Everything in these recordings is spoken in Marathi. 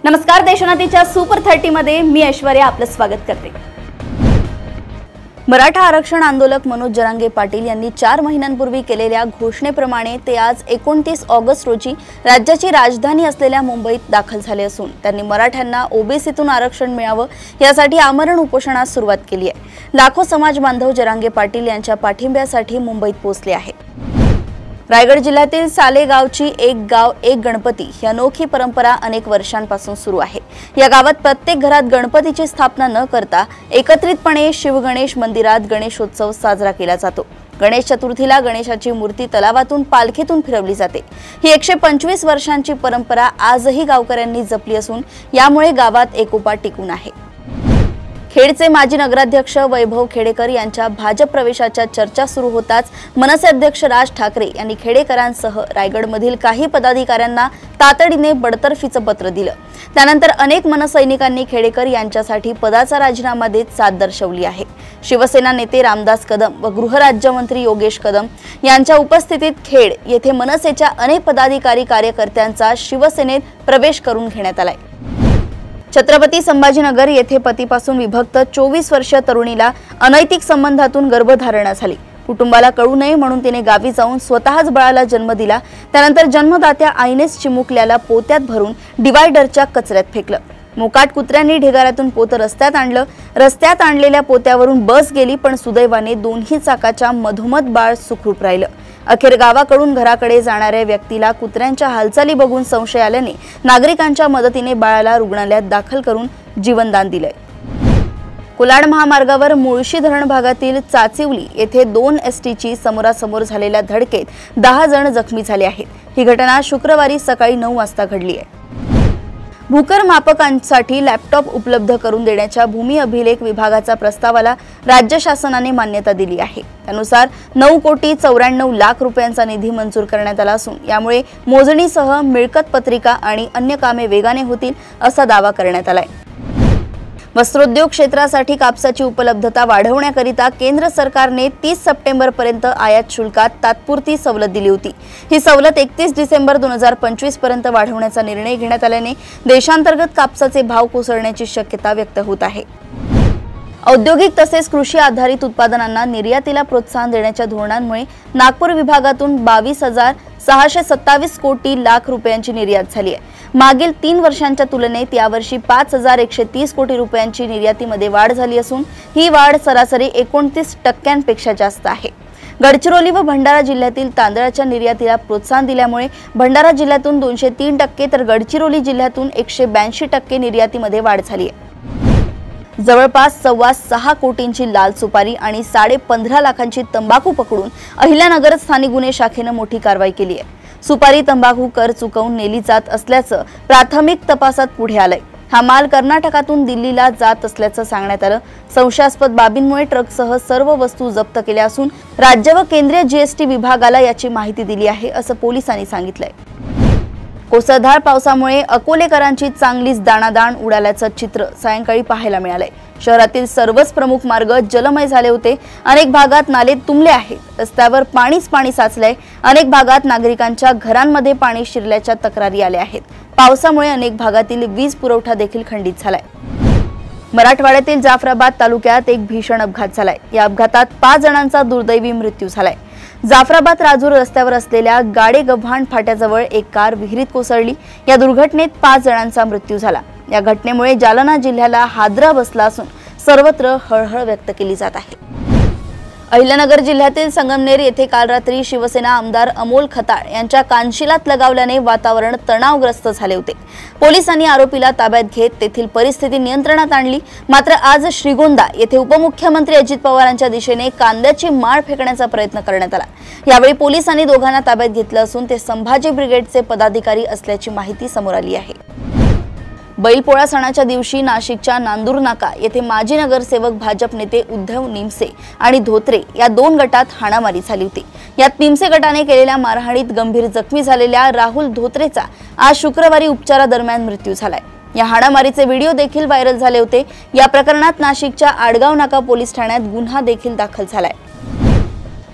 नमस्कार, देशोन्नतीच्या सुपर 30 मध्ये मी ऐश्वर्या आपलं स्वागत करते। मराठा आरक्षण आंदोलक मनोज जरांगे पाटील यांनी 4 महिन्यांपूर्वी केलेल्या घोषणेप्रमाणे ते आज 29 ऑगस्ट रोजी राज्याची राजधानी असलेल्या मुंबईत दाखल झाले असून त्यांनी मराठ्यांना ओबीसीतून आरक्षण मिळावं यासाठी आमरण उपोषणास सुरुवात केली आहे। लाखो समाज बांधव जरांगे पाटील यांच्या पाठिंब्यासाठी मुंबईत पोहोचले आहेत। रायगड जिल्ह्यातील सालेगावची एक गाव एक गणपती ही अनोखी परंपरा अनेक वर्षांपासून सुरू आहे। या गावात प्रत्येक घरात गणपतीची स्थापना न करता एकत्रितपणे शिवगणेश मंदिरात गणेशोत्सव साजरा केला जातो। गणेश चतुर्थीला गणेशाची मूर्ती तलावातून पालखीतून फिरवली जाते। ही 125 वर्षांची परंपरा आजही गावकऱ्यांनी जपली असून यामुळे गावात एकोपा टिकून आहे। खेडचे माजी नगराध्यक्ष वैभव खेडेकर यांच्या भाजप प्रवेशाच्या चर्चा सुरू होताच मनसे अध्यक्ष राज ठाकरे यांनी खेडेकरांसह रायगडमधील काही पदाधिकाऱ्यांना तातडीने बडतर्फीचं पत्र दिलं। त्यानंतर अनेक मनसैनिकांनी खेडेकर यांच्यासाठी पदाचा राजीनामा देत साथ दर्शवली आहे। शिवसेना नेते रामदास कदम व गृहराज्यमंत्री योगेश कदम यांच्या उपस्थितीत खेड येथे मनसेच्या अनेक पदाधिकारी कार्यकर्त्यांचा शिवसेनेत प्रवेश करून घेण्यात आलाय। छत्रपती संभाजीनगर येथे पतीपासून विभक्त 24 वर्षीय तरुणीला अनैतिक संबंधातून गर्भधारणा झाली। कुटुंबाला कळू नये म्हणून तिने गावी जाऊन स्वतःच बाळाला जन्म दिला। त्यानंतर जन्मदात्या आईनेच चिमुकल्याला पोत्यात भरून डिवायडरच्या कचऱ्यात फेकलं। मोकाट कुत्र्यांनी ढिगाऱ्यातून पोतं रस्त्यात आणलं। रस्त्यात आणलेल्या पोत्यावरून बस गेली, पण सुदैवाने दोन्ही चाकाच्या मधोमध बाळ सुखरूप राहिलं। अखेर गावाकडून घराकडे जाणाऱ्या व्यक्तीला कुत्र्यांच्या हालचाली बघून संशय आल्याने नागरिकांच्या मदतीने बाळाला रुग्णालयात दाखल करून जीवनदान दिलंय। कोलाड महामार्गावर मुळशी धरण भागातील चाचिवली येथे 2 एसटीची समोरासमोर झालेल्या धडकेत 10 जण जखमी झाले आहेत। ही घटना शुक्रवारी सकाळी 9 वाजता घडली आहे। भूकर मापकांसाठी लॅपटॉप उपलब्ध करून देण्याच्या भूमी अभिलेख विभागाच्या प्रस्तावाला राज्य शासनाने मान्यता दिली आहे। त्यानुसार 9,94,00,000 रुपयांचा निधी मंजूर करण्यात आला असून यामुळे मोजणीसह मिळकत पत्रिका आणि अन्य कामे वेगाने होतील असा दावा करण्यात आलाय। वस्त्रोद्योग क्षेत्रासाठी कापसाची उपलब्धता वाढवण्याकरिता केंद्र सरकारने 30 सप्टेंबर पर्यंत आयात शुल्कात तात्पुरती सवलत दिली होती। ही सवलत 31 डिसेंबर 2025 पर्यंत वाढवण्याचा निर्णय घेण्यात आल्याने देशांतर्गत कापसाचे भाव कोसळण्याची शक्यता व्यक्त होत आहे। औद्योगिक तसेच कृषी आधारित उत्पादनांना निर्यातीला प्रोत्साहन देण्याच्या धोरणांमुळे नागपूर विभागातून 22,627 कोटी लाख रुपयांची निर्यात झाली आहे। मागील 3 वर्षांच्या तुलनेत यावर्षी 5,130 कोटी रुपयांची निर्यातीमध्ये वाढ झाली असून ही वाढ सरासरी 29% जास्त आहे। गडचिरोली व भंडारा जिल्ह्यातील तांदळाच्या निर्यातीला प्रोत्साहन दिल्यामुळे भंडारा जिल्ह्यातून 203% तर गडचिरोली जिल्ह्यातून 182% निर्यातीमध्ये वाढ झाली आहे। जवळपास 6.25 कोटींची लाल सुपारी आणि 15.5 लाखांची तंबाखू पकडून अहिल्यानगर स्थानिक गुन्हे शाखेने मोठी कारवाई केली आहे। सुपारी तंबाखू कर चुकवून नेली जात असल्याचं प्राथमिक तपासात पुढे आलंय। हा माल कर्नाटकातून दिल्लीला जात असल्याचं सांगण्यात आलं। संशयास्पद बाबींमुळे ट्रकसह सर्व वस्तू जप्त केल्या असून राज्य व केंद्रीय जीएसटी विभागाला याची माहिती दिली आहे असं पोलिसांनी सांगितलंय। कोसळधार पावसामुळे अकोलेकरांची चांगलीच दाणादाण उडाल्याचं चित्र सायंकाळी पाहायला मिळालंय। शहरातील सर्वच प्रमुख मार्ग जलमय झाले होते। अनेक भागात नाले तुंबले आहेत। रस्त्यावर पाणीच पाणी साचलंय। अनेक भागात नागरिकांच्या घरांमध्ये पाणी शिरल्याच्या तक्रारी आल्या आहेत। पावसामुळे अनेक भागातील वीज पुरवठा देखील खंडित झालाय। मराठवाड्यातील जाफराबाद तालुक्यात एक भीषण अपघात झालाय। या अपघातात 5 जणांचा दुर्दैवी मृत्यू झालाय। जाफराबाद राजूर रस्त्यावर असलेल्या गाडेगव्हाण फाट्याजवळ एक कार विहिरीत कोसळली। या दुर्घटनेत 5 जणांचा मृत्यू झाला। या घटनेमुळे जालना जिल्ह्याला हादरा बसला असून सर्वत्र हळहळ व्यक्त केली जात आहे। अहिल्यानगर जिल्ह्यातील संगमनेर येथे काल रात्री शिवसेना आमदार अमोल खताळ यांच्या कानशिलात लगावल्याने वातावरण तणावग्रस्त झाले होते। पोलिसांनी आरोपीला ताब्यात घेत तेथील परिस्थिती नियंत्रणात आणली। मात्र आज श्रीगोंदा येथे उपमुख्यमंत्री अजित पवारांच्या दिशेने कांद्याची माळ फेकण्याचा प्रयत्न करण्यात आला। यावेळी पोलिसांनी दोघांना ताब्यात घेतलं असून ते संभाजी ब्रिगेडचे पदाधिकारी असल्याची माहिती समोर आली आहे। बैलपोळा सणाच्या दिवशी नाशिकच्या नांदूर नाका येथे माजी नगरसेवक भाजप नेते उद्धव निमसे आणि धोत्रे या 2 गटात हाणामारी झाली होती। यात निमसे गटाने केलेल्या मारहाणीत गंभीर जखमी झालेल्या राहुल धोत्रेचा आज शुक्रवारी उपचारादरम्यान मृत्यू झालाय। या हाणामारीचे व्हिडिओ देखील व्हायरल झाले होते। या प्रकरणात नाशिकच्या आडगाव नाका पोलीस ठाण्यात गुन्हा देखील दाखल झालाय।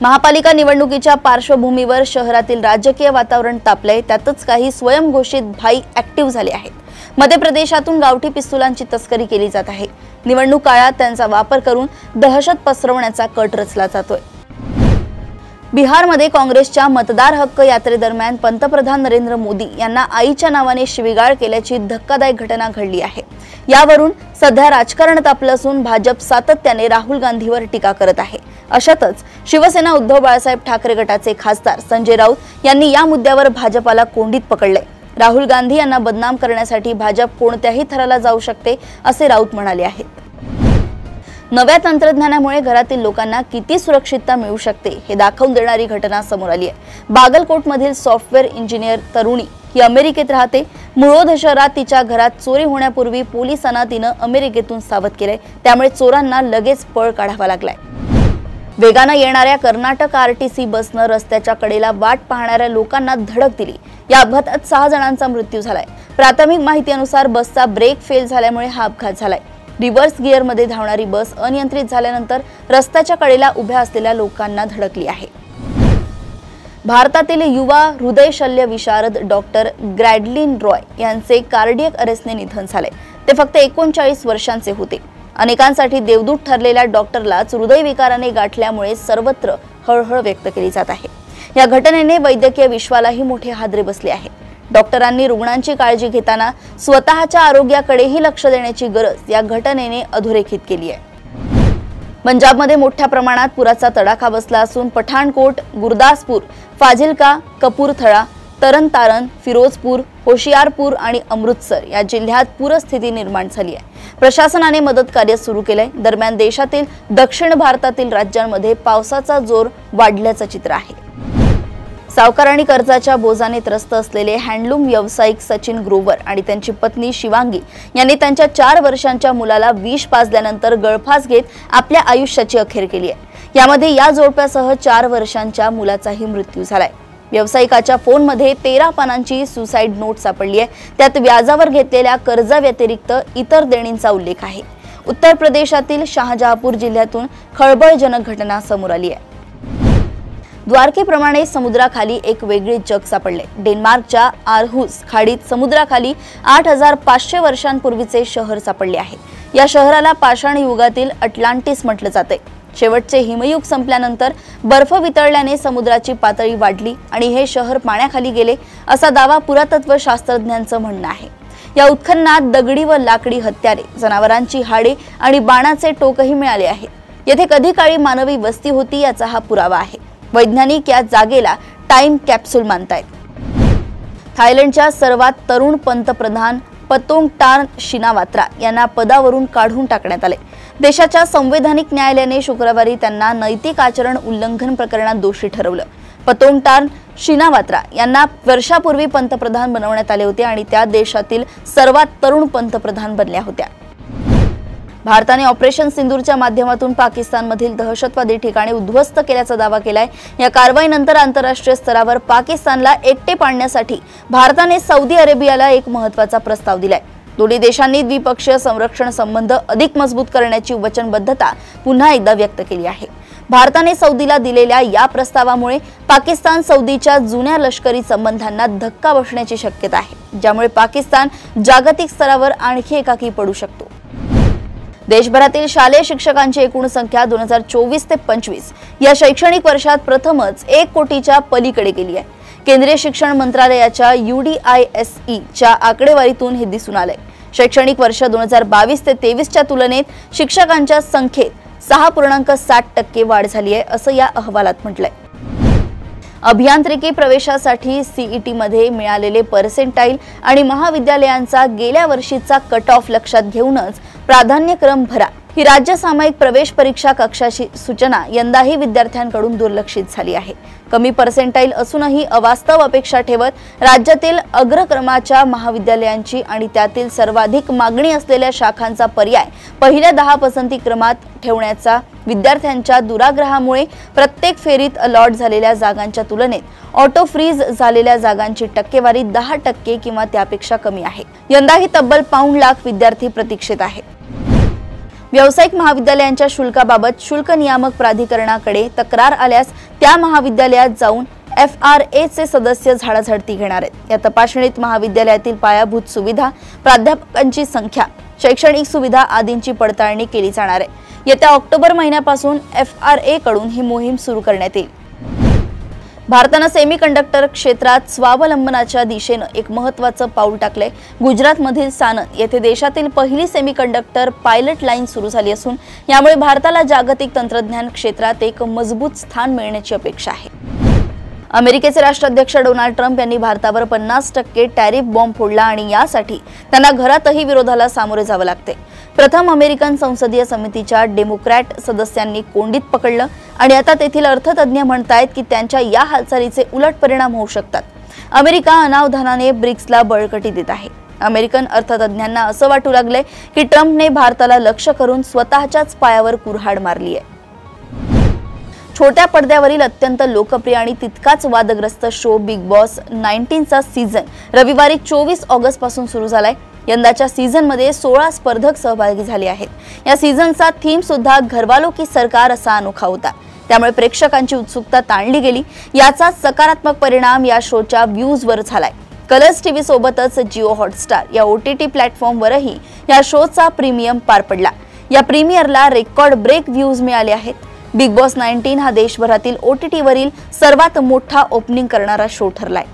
महापालिका निवडणुकीच्या पार्श्वभूमीवर शहरातील राजकीय वातावरण तापलंय। त्यातच काही स्वयंघोषित भाई ऍक्टिव्ह झाले आहेत। मध्य प्रदेशातून गावठी पिस्तुलांची तस्करी केली जात आहे। निवडणूक काळात त्यांचा वापर करून दहशत पसरवण्याचा कट रचला जातोय। बिहारमध्ये काँग्रेसच्या मतदार हक्क यात्रेदरम्यान पंतप्रधान नरेंद्र मोदी यांना आईच्या नावाने शिवीगाळ केल्याची धक्कादायक घटना घडली आहे। यावरून सध्या राजकारण तापलं असून भाजप सातत्याने राहुल गांधीवर टीका करत आहे। अशातच शिवसेना उद्धव बाळासाहेब ठाकरे गटाचे खासदार संजय राऊत यांनी या मुद्द्यावर भाजपाला कोंडीत पकडले। राहुल गांधी यांना बदनाम करण्यासाठी भाजप कोणत्याही थराला जाऊ शकते असे राऊत म्हणाले आहेत। नव्या तंत्रज्ञानामुळे घरातील लोकांना किती सुरक्षितता मिळू शकते हे दाखवून देणारी घटना समोर आली आहे। बागलकोटमधील सॉफ्टवेअर इंजिनियर तरुणी ही अमेरिकेत राहते। मुळोध शहरात तिच्या घरात चोरी होण्यापूर्वी पोलिसांना तिनं अमेरिकेतून सावध केले, त्यामुळे चोरांना लगेच पळ काढावा लागलाय। वेगानं येणाऱ्या कर्नाटक आरटीसी बसनं रस्त्याच्या कडेला वाट पाहणाऱ्या लोकांना धडक दिली। या अपघातात 6 जणांचा मृत्यू झालाय। प्राथमिक माहितीनुसार बसचा ब्रेक फेल झाल्यामुळे हा अपघात झालाय। रिव्हर्स गिअरमध्ये धावणारी बस अनियंत्रित झाल्यानंतर रस्त्याच्या कडेला उभ्या असलेल्या लोकांना धडकली आहे। भारतातील युवा हृदय शल्य विशारद डॉक्टर ग्रॅडलिन रॉय यांचे कार्डियक अरेस्टने निधन झाले। ते फक्त 39 वर्षांचे होते। अनेकांसाठी देवदूत ठरलेल्या डॉक्टरलाच हृदयविकाराने गाठल्यामुळे सर्वत्र हळहळ व्यक्त केली जात आहे। या घटनेने वैद्यकीय विश्वालाही मोठे हादरे बसले आहे। डॉक्टरांनी रुग्णांची काळजी घेताना स्वतःच्या आरोग्याकडेही लक्ष देण्याची गरज या घटनेने अधोरेखित केली आहे। पंजाबमध्ये मोठ्या प्रमाणात पुराचा तडाखा बसला असून पठाणकोट, गुरदासपूर, फाजिलका, कपूरथळा, तरनतारन, फिरोजपूर, होशियारपूर आणि अमृतसर या जिल्ह्यात पूरस्थिती निर्माण झाली आहे। प्रशासनाने मदत कार्य सुरू केले। दरम्यान देशातील दक्षिण भारतातील राज्यांमध्ये पावसाचा जोर वाढल्याचं चित्र आहे। सावकार आणि कर्जाच्या बोजाने त्रस्त असलेले हँडलूम व्यावसायिक सचिन ग्रोवर आणि त्यांची पत्नी शिवांगी यांनी त्यांच्या 4 वर्षांच्या मुलाला विष पाजल्यानंतर गळफास घेत आपल्या आयुष्याची अखेर केली आहे। यामध्ये या जोडप्यासह 4 वर्षांच्या मुलाचाही मृत्यू झालाय। व्यावसायिकाच्या फोनमध्ये 13 पानांची सुसाइड नोट सापडली आहे। त्यात व्याजावर घेतलेल्या कर्जाव्यतिरिक्त इतर देणींचा उल्लेख आहे। उत्तर प्रदेशातील शाहजहापूर जिल्ह्यातून खळबळजनक घटना समोर आली आहे। द्वारकेप्रमाणे समुद्राखाली एक वेगळे जग सापडले। डेन्मार्कच्या आरहुस खाडीत समुद्राखाली 8500 वर्षांपूर्वीचे शहर सापडले आहे। या शहराला पाषाण युगातील अटलांटिस म्हटलं जाते। शेवटचे हिमयुग संपल्यानंतर बर्फ वितळल्याने समुद्राची पातळी वाढली आणि हे शहर पाण्याखाली गेले असा दावा पुरातत्व शास्त्रज्ञांचं म्हणणं आहे। या उत्खननात दगडी व लाकडी हत्यारे, जनावरांची हाडे आणि बाणाचे टोकही मिळाले आहेत। येथे कधी काळी मानवी वस्ती होती याचा हा पुरावा आहे। वैज्ञानिक या जागेला टाइम कॅप्सूल मानतायत। थायलंडच्या सर्वात तरुण पंतप्रधान पतोंगटार्न शिनावात्रा यांना पदावरून काढून टाकण्यात आले। देशाच्या संवैधानिक न्यायालयाने शुक्रवारी त्यांना नैतिक आचरण उल्लंघन प्रकरणात दोषी ठरवलं। पतोंगटार्न शिनावात्रा यांना वर्षापूर्वी पंतप्रधान बनवण्यात आले होते आणि त्या देशातील सर्वात तरुण पंतप्रधान बनल्या होत्या। भारताने ऑपरेशन सिंदूरच्या माध्यमातून पाकिस्तानमधील दहशतवादी ठिकाणे उद्ध्वस्त केल्याचा दावा केलाय। या कारवाईनंतर आंतरराष्ट्रीय स्तरावर पाकिस्तानला एकटे पाडण्यासाठी भारताने सौदी अरेबियाला एक महत्त्वाचा प्रस्ताव दिलाय। दोन्ही देशांनी द्विपक्षीय संरक्षण संबंध अधिक मजबूत करण्याची वचनबद्धता पुन्हा एकदा व्यक्त केली आहे। भारताने सौदीला दिलेल्या या प्रस्तावामुळे पाकिस्तान सौदीच्या जुन्या लष्करी संबंधांना धक्का बसण्याची शक्यता आहे, ज्यामुळे पाकिस्तान जागतिक स्तरावर आणखी एकाकी पडू शकतो। देशभरातील शालेय शिक्षकांची एकूण संख्या 2024 ते 25 या शैक्षणिक वर्षात प्रथमच 1 कोटीच्या पलीकडे गेली आहे। केंद्रीय शिक्षण मंत्रालयाच्या UDISE च्या आकडेवारीतून हे दिसून आले। शैक्षणिक वर्ष 2022 ते 23 च्या तुलनेत शिक्षकांच्या संख्येत 6.7% वाढ झाली आहे असं या अहवालात म्हटलंय। अभियांत्रिकी प्रवेशासाठी CET मध्ये मिळालेले पर्सेंटाईल आणि महाविद्यालयांचा गेल्या वर्षीचा कट ऑफ लक्षात घेऊनच प्राधान्यक्रम भरा ही राज्य सामायिक प्रवेश परीक्षा कक्षाची सूचना यंदाही विद्यार्थ्यांकडून दुर्लक्षित झाली आहे। कमी पर्सेंटाईल असूनही अवास्तव अपेक्षा ठेवत राज्यातील अग्रक्रमाच्या महाविद्यालयांची आणि त्यातील सर्वाधिक मागणी असलेल्या शाखांचा पर्याय पहिल्या 10 पसंती क्रमात ठेवण्याचा विद्यार्थ्यांच्या दुराग्रहामुळे प्रत्येक फेरीत अलॉट झालेल्या जागांच्या तुलनेत ऑटो फ्रीज झालेल्या जागांची टक्केवारी 10% किंवा त्यापेक्षा कमी आहे। यंदाही तब्बल 1.5 लाख विद्यार्थी प्रतीक्षेत आहेत। व्यावसायिक महाविद्यालयांच्या शुल्काबाबत शुल्क नियामक प्राधिकरणाकडे तक्रार आल्यास त्या महाविद्यालयात जाऊन FRA चे सदस्य झाडाझडती घेणार आहेत। या तपासणीत महाविद्यालयातील पायाभूत सुविधा, प्राध्यापकांची संख्या, शैक्षणिक सुविधा आदींची पडताळणी केली जाणार आहे। येत्या ऑक्टोबर महिन्यापासून FRA कडून ही मोहीम सुरू करण्यात येईल। भारताने सेमीकंडक्टर क्षेत्रात स्वावलंबनाच्या दिशेने एक महत्त्वाचं पाऊल टाकले। गुजरातमधील सानंद येथे देशातील पहिली सेमीकंडक्टर पायलट लाईन सुरू झाली असून यामुळे भारताला जागतिक तंत्रज्ञान क्षेत्रात एक मजबूत स्थान मिळण्याची अपेक्षा आहे। अमेरिकेचे राष्ट्राध्यक्ष डोनाल्ड ट्रम्प यांनी भारतावर 50% टॅरिफ बॉम्ब फोडला आणि यासाठी त्यांना घरातही विरोधाला सामोरे जावे लागते। प्रथम अमेरिकन संसदीय समितीच्या डेमोक्रॅट सदस्यांनी कोंडीत पकडलं आणि आता तेथील अर्थतज्ञ म्हणतायत की त्यांच्या या हालचालीचे उलट परिणाम होऊ शकतात। अमेरिका अनावधानाने ब्रिक्सला बळकटी देत आहे। अमेरिकन अर्थतज्ञांना असं वाटू लागले की ट्रम्पने भारताला लक्ष्य करून स्वतःच्याच पायावर कुऱ्हाड मारली आहे। छोट्या पडद्यावरील अत्यंत लोकप्रिय आणि तितकाच वादग्रस्त शो बिग बॉस 19 चा सीझन रविवारी 24 ऑगस्ट पासून सुरू झालाय। यंदाच्या सीझन मध्ये 16 स्पर्धक सहभागी झाले आहेत। या सीझनचा थीम सुद्धा घरवालों की सरकार असा अनोखा होता, त्यामुळे प्रेक्षकांची उत्सुकता ताणली गेली। याचा सकारात्मक परिणाम या शोच्या व्ह्यूजवर झालाय। कलर्स टीव्ही सोबतच जिओ हॉटस्टार या OTT प्लॅटफॉर्मवरही या शोचा प्रीमियम पार पडला। या प्रीमियरला रेकॉर्ड ब्रेक व्ह्यूज मिळाले आहेत। बिग बॉस 19 हा देशभरातील OTT वरील सर्वात मोठा ओपनिंग करणारा शो ठरलाय।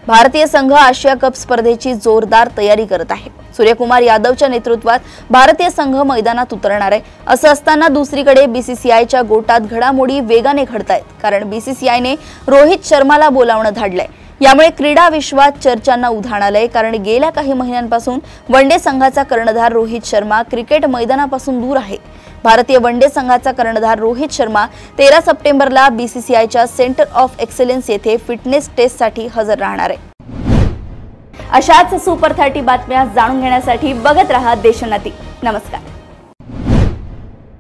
भारतीय संघ आशिया कप स्पर्धेची जोरदार तयारी करत आहे। सूर्यकुमार यादवच्या नेतृत्वात भारतीय संघ मैदानात उतरणार आहे। असं असताना दुसरीकडे BCCIच्या गोटात घडामोडी वेगाने घडतायत, कारण BCCIने रोहित शर्माला बोलावणं धाडलंय। यामुळे क्रीडा विश्वात चर्चांना उधाण आलंय, कारण गेल्या काही महिन्यांपासून वनडे संघाचा कर्णधार रोहित शर्मा क्रिकेट मैदानापासून दूर आहे। भारतीय वनडे संघाचा कर्णधार रोहित शर्मा 13 सप्टेंबरला BCCIच्या सेंटर ऑफ एक्सलन्स येथे फिटनेस टेस्टसाठी हजर राहणार आहे। अशाच सुपर 30 बातम्या जाणून घेण्यासाठी बघत रहा देशोन्नती। नमस्कार।